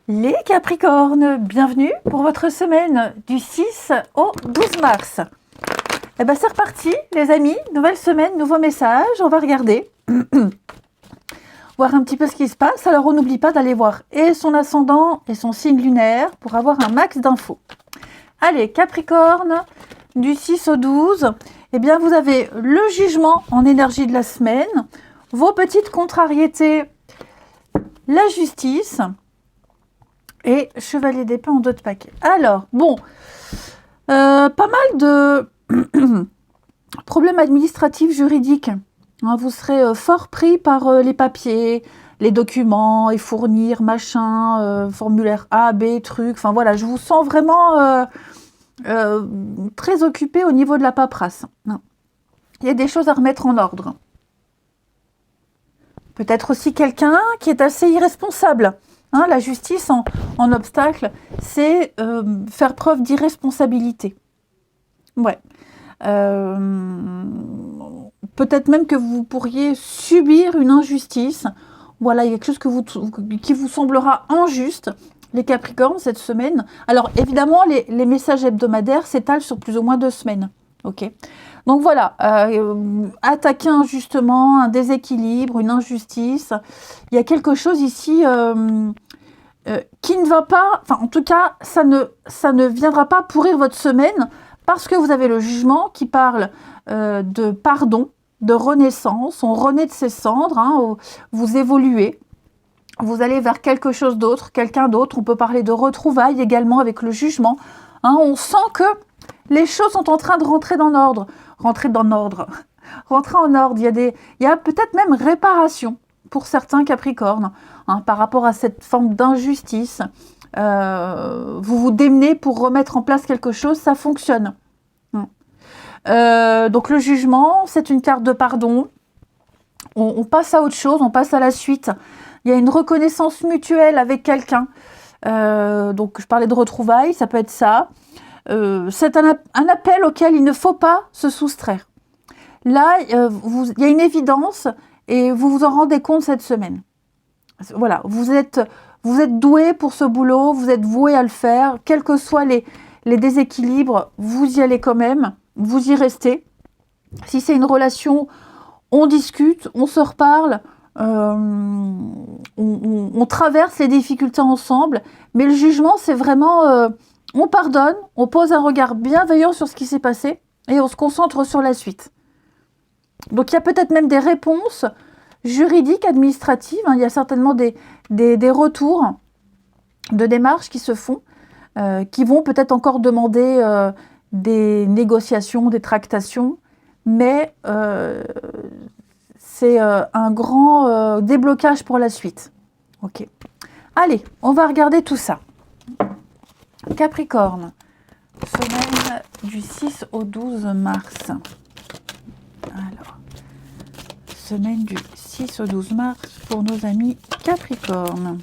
Les Capricornes, bienvenue pour votre semaine du 6 au 12 mars. Eh bien c'est reparti les amis, nouvelle semaine, nouveau message, on va regarder, voir un petit peu ce qui se passe. Alors on n'oublie pas d'aller voir et son ascendant et son signe lunaire pour avoir un max d'infos. Allez Capricorne, du 6 au 12, eh bien vous avez le jugement en énergie de la semaine, vos petites contrariétés, la justice, et chevalier d'épée en dos de paquet. Alors, bon, pas mal de problèmes administratifs, juridiques. Hein, vous serez fort pris par les papiers, les documents, et fournir, machin, formulaire A, B, truc. Enfin voilà, je vous sens vraiment très occupé au niveau de la paperasse. Il y a des choses à remettre en ordre. Peut-être aussi quelqu'un qui est assez irresponsable. Hein, la justice en obstacle, c'est faire preuve d'irresponsabilité. Ouais. Peut-être même que vous pourriez subir une injustice. Voilà, il y a quelque chose qui vous semblera injuste, les Capricornes, cette semaine. Alors, évidemment, les messages hebdomadaires s'étalent sur plus ou moins 2 semaines. Ok. Donc voilà, attaquer injustement, un déséquilibre, une injustice. Il y a quelque chose ici qui ne va pas, enfin en tout cas, ça ne viendra pas pourrir votre semaine parce que vous avez le jugement qui parle de pardon, de renaissance. On renaît de ses cendres, hein, vous évoluez. Vous allez vers quelque chose d'autre, quelqu'un d'autre. On peut parler de retrouvailles également avec le jugement. Hein, on sent que les choses sont en train de rentrer en ordre. Rentrer en ordre. Il y a peut-être même réparation pour certains Capricornes, hein, par rapport à cette forme d'injustice. Vous vous démenez pour remettre en place quelque chose, ça fonctionne. Donc le jugement, c'est une carte de pardon. On passe à autre chose, on passe à la suite. Il y a une reconnaissance mutuelle avec quelqu'un. Donc je parlais de retrouvailles, ça peut être ça. C'est un appel auquel il ne faut pas se soustraire. Là, il y a une évidence et vous vous en rendez compte cette semaine. Voilà, vous êtes doué pour ce boulot, vous êtes voué à le faire, quels que soient les déséquilibres, vous y allez quand même, vous y restez. Si c'est une relation, on discute, on se reparle, on traverse les difficultés ensemble, mais le jugement, c'est vraiment... on pardonne, on pose un regard bienveillant sur ce qui s'est passé et on se concentre sur la suite. Donc il y a peut-être même des réponses juridiques, administratives. Hein, il y a certainement des retours de démarches qui se font, qui vont peut-être encore demander des négociations, des tractations, mais c'est un grand déblocage pour la suite. Ok. Allez, on va regarder tout ça. Capricorne, semaine du 6 au 12 mars. Alors, semaine du 6 au 12 mars pour nos amis Capricorne.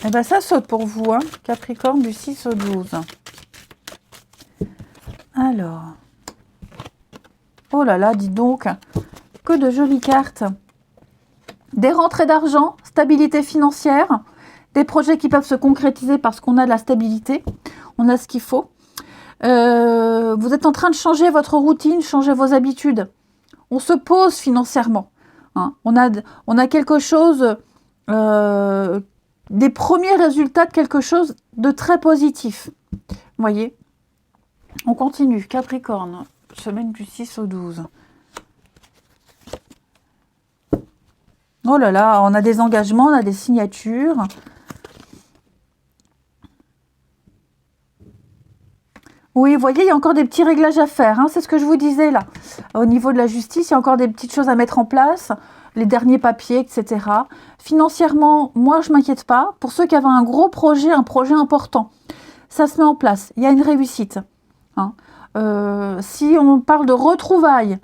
Eh bien, ça saute pour vous, hein, Capricorne, du 6 au 12. Alors, oh là là, dis donc, que de jolies cartes. Des rentrées d'argent, stabilité financière, des projets qui peuvent se concrétiser parce qu'on a de la stabilité, on a ce qu'il faut. Vous êtes en train de changer votre routine, changer vos habitudes. On se pose financièrement. Hein. On a quelque chose, des premiers résultats de quelque chose de très positif. Vous voyez ? On continue. Capricorne, semaine du 6 au 12. Oh là là, on a des engagements, on a des signatures. Oui, vous voyez, il y a encore des petits réglages à faire. Hein, c'est ce que je vous disais là. Au niveau de la justice, il y a encore des petites choses à mettre en place. Les derniers papiers, etc. Financièrement, moi, je ne m'inquiète pas. Pour ceux qui avaient un gros projet, un projet important, ça se met en place. Il y a une réussite. Hein. Si on parle de retrouvailles,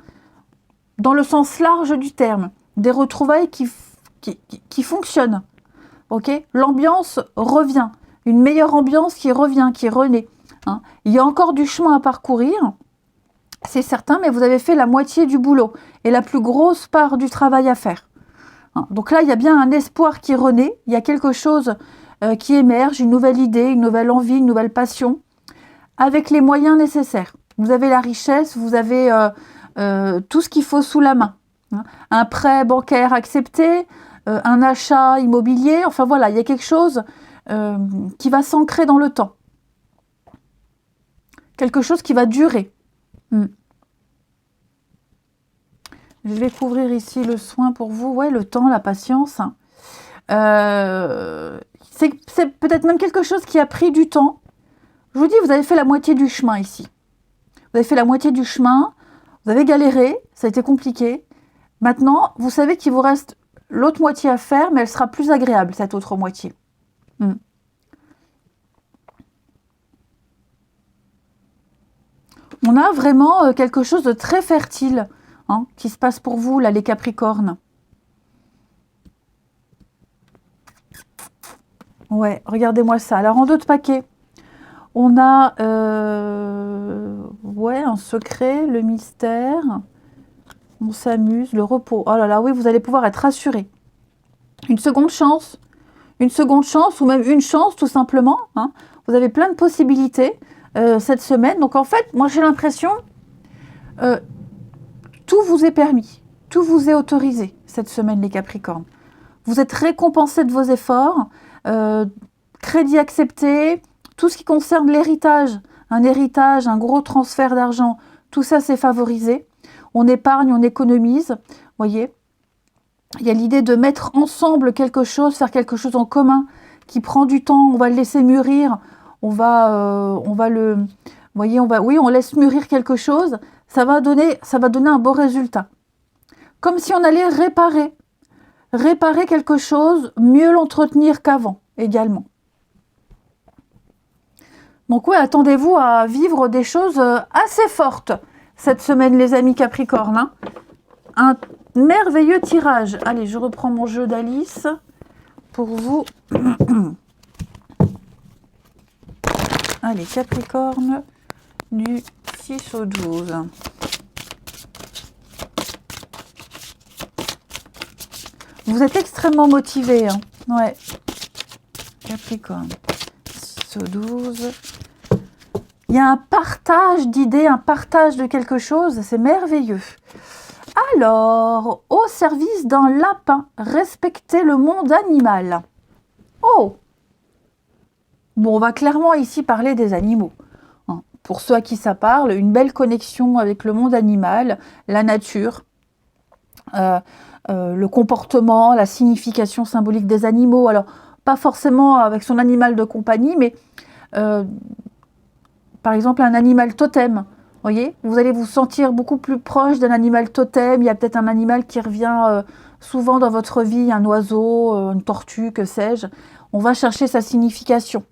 dans le sens large du terme, des retrouvailles qui fonctionnent. Okay, l'ambiance revient. Une meilleure ambiance qui revient, qui renaît. Hein. Il y a encore du chemin à parcourir, c'est certain, mais vous avez fait la moitié du boulot et la plus grosse part du travail à faire. hein. Donc là, il y a bien un espoir qui renaît. Il y a quelque chose qui émerge, une nouvelle idée, une nouvelle envie, une nouvelle passion, avec les moyens nécessaires. Vous avez la richesse, vous avez tout ce qu'il faut sous la main, hein. Un prêt bancaire accepté, un achat immobilier, enfin voilà, il y a quelque chose qui va s'ancrer dans le temps. Quelque chose qui va durer. Je vais couvrir ici le soin pour vous. Ouais, le temps, la patience. C'est peut-être même quelque chose qui a pris du temps. Je vous dis, vous avez fait la moitié du chemin ici. Vous avez fait la moitié du chemin. Vous avez galéré. Ça a été compliqué. Maintenant, vous savez qu'il vous reste l'autre moitié à faire, mais elle sera plus agréable, cette autre moitié. On a vraiment quelque chose de très fertile, hein, qui se passe pour vous, là, les Capricornes. Ouais, regardez-moi ça. Alors, en 2 de paquet, on a ouais, un secret, le mystère, on s'amuse, le repos. Oh là là, oui, vous allez pouvoir être rassuré. Une seconde chance ou même une chance, tout simplement, hein. Vous avez plein de possibilités cette semaine. Donc, en fait, moi, j'ai l'impression tout vous est permis, tout vous est autorisé cette semaine, les Capricornes. Vous êtes récompensés de vos efforts, crédit accepté, tout ce qui concerne l'héritage, un gros transfert d'argent, tout ça c'est favorisé. On épargne, on économise, voyez. Il y a l'idée de mettre ensemble quelque chose, faire quelque chose en commun qui prend du temps, on va le laisser mûrir, on va le... Voyez, on laisse mûrir quelque chose, ça va donner un beau résultat. Comme si on allait réparer quelque chose, mieux l'entretenir qu'avant également. Donc ouais, attendez-vous à vivre des choses assez fortes cette semaine, les amis Capricornes, hein. Un merveilleux tirage. Allez, je reprends mon jeu d'Alice pour vous. Allez, Capricorne, du 6 au 12. Vous êtes extrêmement motivé, hein. Ouais. Capricorne, 6 au 12. Il y a un partage d'idées, un partage de quelque chose, c'est merveilleux. Alors, au service d'un lapin, respectez le monde animal. Oh! Bon, on va clairement ici parler des animaux. Pour ceux à qui ça parle, une belle connexion avec le monde animal, la nature, le comportement, la signification symbolique des animaux. Alors, pas forcément avec son animal de compagnie, mais par exemple un animal totem. Voyez, vous allez vous sentir beaucoup plus proche d'un animal totem. Il y a peut-être un animal qui revient souvent dans votre vie, un oiseau, une tortue, que sais-je. On va chercher sa signification.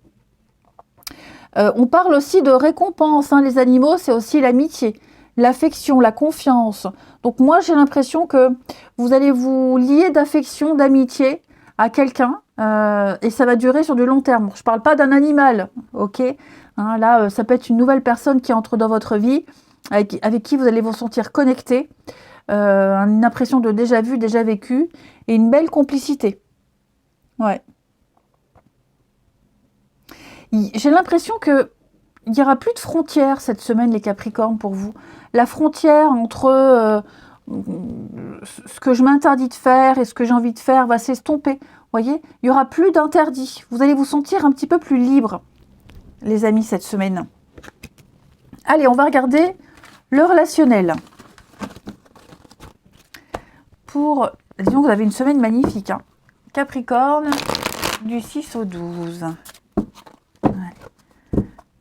On parle aussi de récompense, hein. Les animaux, c'est aussi l'amitié, l'affection, la confiance. Donc moi, j'ai l'impression que vous allez vous lier d'affection, d'amitié à quelqu'un et ça va durer sur du long terme. Je ne parle pas d'un animal, ok, hein, là, ça peut être une nouvelle personne qui entre dans votre vie, avec qui vous allez vous sentir connecté, une impression de déjà vu, déjà vécu et une belle complicité. Ouais. J'ai l'impression qu'il n'y aura plus de frontières cette semaine, les Capricornes, pour vous. La frontière entre ce que je m'interdis de faire et ce que j'ai envie de faire va s'estomper. Voyez, il n'y aura plus d'interdit. Vous allez vous sentir un petit peu plus libre, les amis, cette semaine. Allez, on va regarder le relationnel. Disons que vous avez une semaine magnifique, hein. Capricorne, du 6 au 12.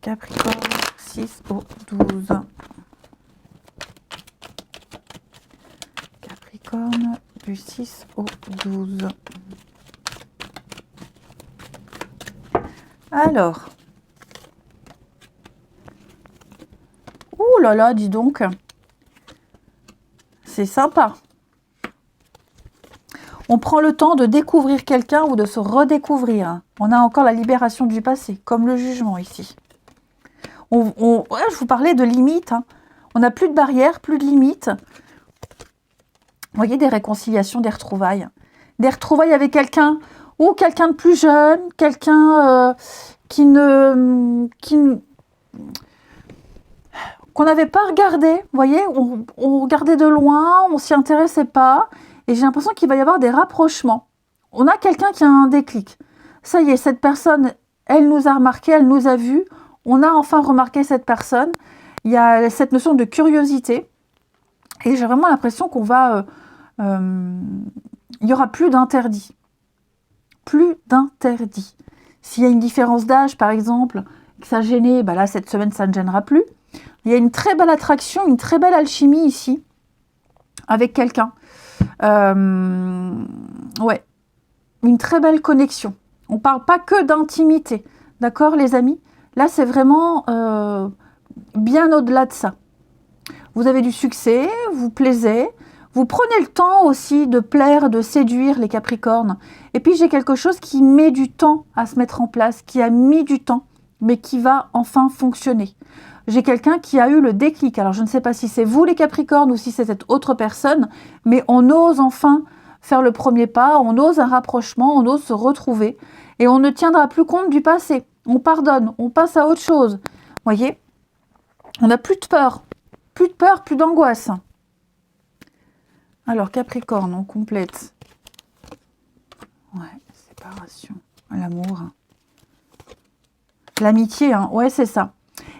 Capricorne, 6 au 12. Capricorne, du 6 au 12. Alors. Ouh là là, dis donc. C'est sympa. On prend le temps de découvrir quelqu'un ou de se redécouvrir. On a encore la libération du passé, comme le jugement ici. Ouais, je vous parlais de limites, hein. On n'a plus de barrières, plus de limites. Vous voyez, des réconciliations, des retrouvailles. des retrouvailles avec quelqu'un, ou quelqu'un de plus jeune, quelqu'un qu'on n'avait pas regardé, vous voyez, on regardait de loin, on s'y intéressait pas, et j'ai l'impression qu'il va y avoir des rapprochements. On a quelqu'un qui a un déclic. Ça y est, cette personne, elle nous a remarqué, elle nous a vus, on a enfin remarqué cette personne. Il y a cette notion de curiosité, et j'ai vraiment l'impression qu'on va... il n'y aura plus d'interdit. Plus d'interdit. S'il y a une différence d'âge, par exemple, que ça gênait, bah là, cette semaine, ça ne gênera plus. Il y a une très belle attraction, une très belle alchimie ici, avec quelqu'un. Ouais, une très belle connexion. On ne parle pas que d'intimité, d'accord, les amis? Là, c'est vraiment bien au-delà de ça. Vous avez du succès, vous plaisez, vous prenez le temps aussi de plaire, de séduire les Capricornes. Et puis, j'ai quelque chose qui met du temps à se mettre en place, qui a mis du temps, mais qui va enfin fonctionner. J'ai quelqu'un qui a eu le déclic. Alors, je ne sais pas si c'est vous les Capricornes ou si c'est cette autre personne, mais on ose enfin faire le premier pas, on ose un rapprochement, on ose se retrouver et on ne tiendra plus compte du passé. On pardonne, on passe à autre chose. Vous voyez? On n'a plus de peur, plus d'angoisse. Alors, Capricorne, on complète. Ouais, séparation, l'amour. L'amitié, hein, ouais, c'est ça.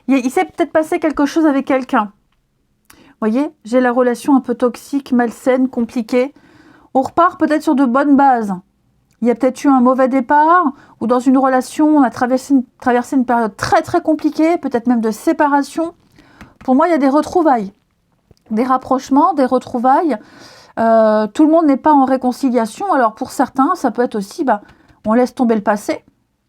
Il s'est peut-être passé quelque chose avec quelqu'un. Vous voyez, j'ai la relation un peu toxique, malsaine, compliquée. On repart peut-être sur de bonnes bases. Il y a peut-être eu un mauvais départ, ou dans une relation, on a traversé une période très très compliquée, peut-être même de séparation. Pour moi, il y a des retrouvailles, des rapprochements, des retrouvailles. Tout le monde n'est pas en réconciliation. Alors pour certains, ça peut être aussi, on laisse tomber le passé.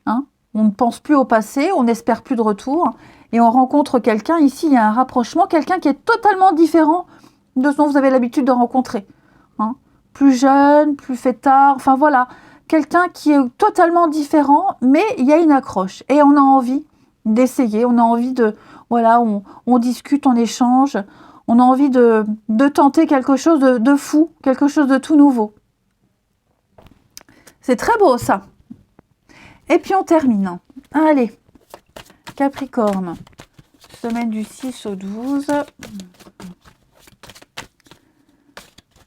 Hein, on ne pense plus au passé, on n'espère plus de retour. Et on rencontre quelqu'un, ici il y a un rapprochement, quelqu'un qui est totalement différent de ce dont vous avez l'habitude de rencontrer. Hein, plus jeune, plus fêtard, enfin voilà. Quelqu'un qui est totalement différent, mais il y a une accroche. Et on a envie d'essayer, on a envie de... Voilà, on discute, on échange, on a envie de tenter quelque chose de fou, quelque chose de tout nouveau. C'est très beau ça. Et puis on termine. Allez, Capricorne, semaine du 6 au 12.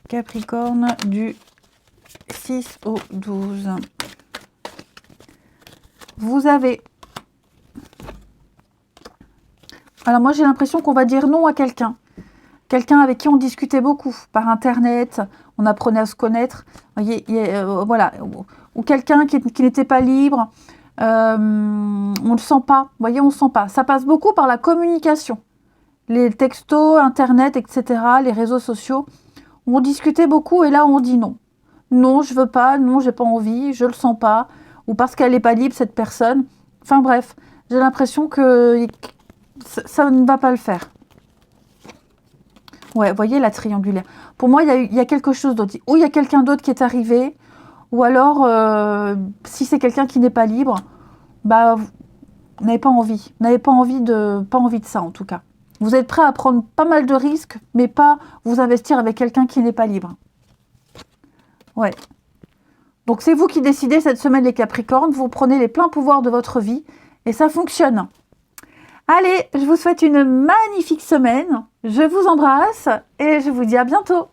Capricorne du 6 au 12. Vous avez... Alors moi j'ai l'impression qu'on va dire non à quelqu'un. Quelqu'un avec qui on discutait beaucoup par internet, on apprenait à se connaître. Voilà. Ou quelqu'un qui n'était pas libre. On ne le sent pas. Vous voyez, on ne sent pas. Ça passe beaucoup par la communication. Les textos, internet, etc., les réseaux sociaux. On discutait beaucoup et là on dit non. Non, je veux pas, non, j'ai pas envie, je le sens pas, ou parce qu'elle n'est pas libre, cette personne. Enfin bref, j'ai l'impression que ça ne va pas le faire. Ouais, vous voyez la triangulaire. Pour moi, il y a quelque chose d'autre. Ou il y a quelqu'un d'autre qui est arrivé, ou alors, si c'est quelqu'un qui n'est pas libre, vous n'avez pas envie. Vous n'avez pas envie de ça, en tout cas. Vous êtes prêt à prendre pas mal de risques, mais pas vous investir avec quelqu'un qui n'est pas libre. Ouais. Donc, c'est vous qui décidez cette semaine, les Capricornes. Vous prenez les pleins pouvoirs de votre vie et ça fonctionne. Allez, je vous souhaite une magnifique semaine. Je vous embrasse et je vous dis à bientôt.